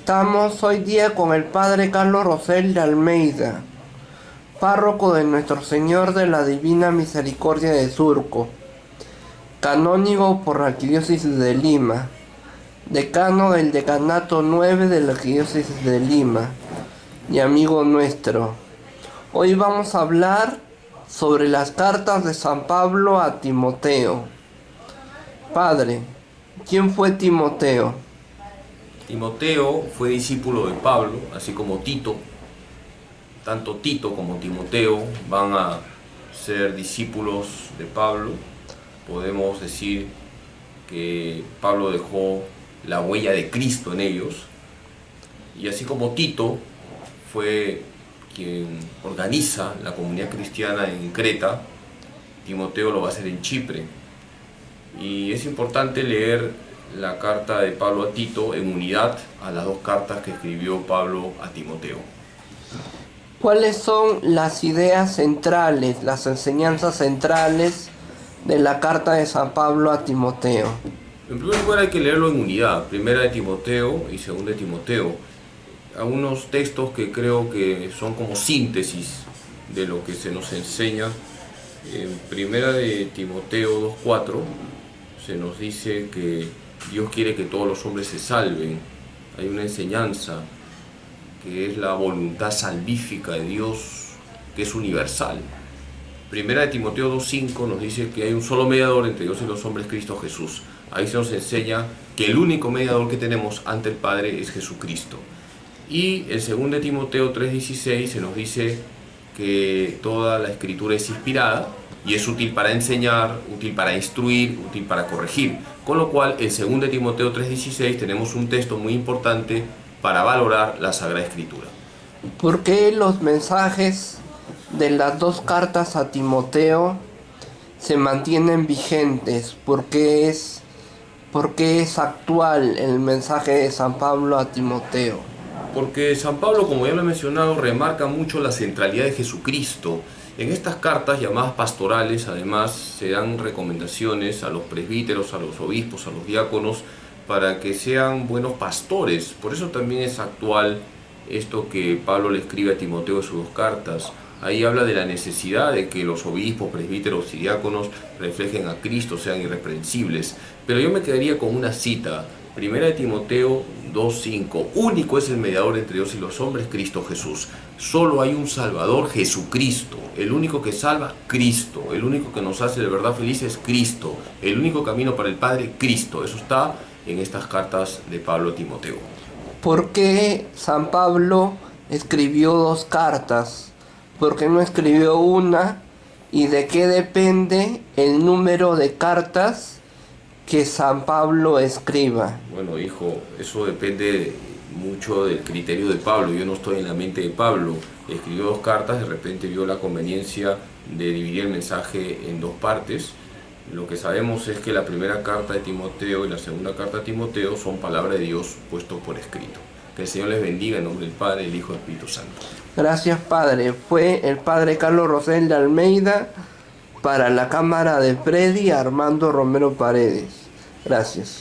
Estamos hoy día con el Padre Carlos Rosel de Almeida, párroco de Nuestro Señor de la Divina Misericordia de Surco, canónigo por la Arquidiócesis de Lima, decano del Decanato 9 de la Arquidiócesis de Lima y amigo nuestro. Hoy vamos a hablar sobre las cartas de San Pablo a Timoteo. Padre, ¿quién fue Timoteo? Timoteo fue discípulo de Pablo, así como Tito. Tanto Tito como Timoteo van a ser discípulos de Pablo. Podemos decir que Pablo dejó la huella de Cristo en ellos. Y así como Tito fue quien organiza la comunidad cristiana en Creta, Timoteo lo va a hacer en Chipre. Y es importante leer la carta de Pablo a Tito en unidad a las dos cartas que escribió Pablo a Timoteo. ¿Cuáles son las ideas centrales, las enseñanzas centrales de la carta de San Pablo a Timoteo? En primer lugar hay que leerlo en unidad, primera de Timoteo y segunda de Timoteo. Algunos textos que creo que son como síntesis de lo que se nos enseña. En primera de Timoteo 2:4 se nos dice que Dios quiere que todos los hombres se salven. Hay una enseñanza que es la voluntad salvífica de Dios, que es universal. Primera de Timoteo 2:5 nos dice que hay un solo mediador entre Dios y los hombres, Cristo Jesús. Ahí se nos enseña que el único mediador que tenemos ante el Padre es Jesucristo. Y en 2 de Timoteo 3:16 se nos dice que toda la escritura es inspirada y es útil para enseñar, útil para instruir, útil para corregir. Con lo cual, en 2 de Timoteo 3:16 tenemos un texto muy importante para valorar la Sagrada Escritura. ¿Por qué los mensajes de las dos cartas a Timoteo se mantienen vigentes? ¿Por qué es actual el mensaje de San Pablo a Timoteo? Porque San Pablo, como ya lo he mencionado, remarca mucho la centralidad de Jesucristo. En estas cartas llamadas pastorales, además, se dan recomendaciones a los presbíteros, a los obispos, a los diáconos, para que sean buenos pastores. Por eso también es actual esto que Pablo le escribe a Timoteo en sus dos cartas. Ahí habla de la necesidad de que los obispos, presbíteros y diáconos reflejen a Cristo, sean irreprensibles. Pero yo me quedaría con una cita. Primera de Timoteo 2:5. Único es el mediador entre Dios y los hombres, Cristo Jesús. Solo hay un Salvador, Jesucristo. El único que salva, Cristo. El único que nos hace de verdad felices, Cristo. El único camino para el Padre, Cristo. Eso está en estas cartas de Pablo a Timoteo. ¿Por qué San Pablo escribió dos cartas? ¿Por qué no escribió una? ¿Y de qué depende el número de cartas que San Pablo escriba? Bueno, hijo, eso depende mucho del criterio de Pablo. Yo no estoy en la mente de Pablo. Escribió dos cartas, de repente vio la conveniencia de dividir el mensaje en dos partes. Lo que sabemos es que la primera carta de Timoteo y la segunda carta de Timoteo son palabra de Dios puesto por escrito. Que el Señor les bendiga en nombre del Padre, del Hijo y del Espíritu Santo. Gracias, Padre. Fue el Padre Carlos Rosel de Almeida para la cámara de Freddy Armando Romero Paredes. Gracias.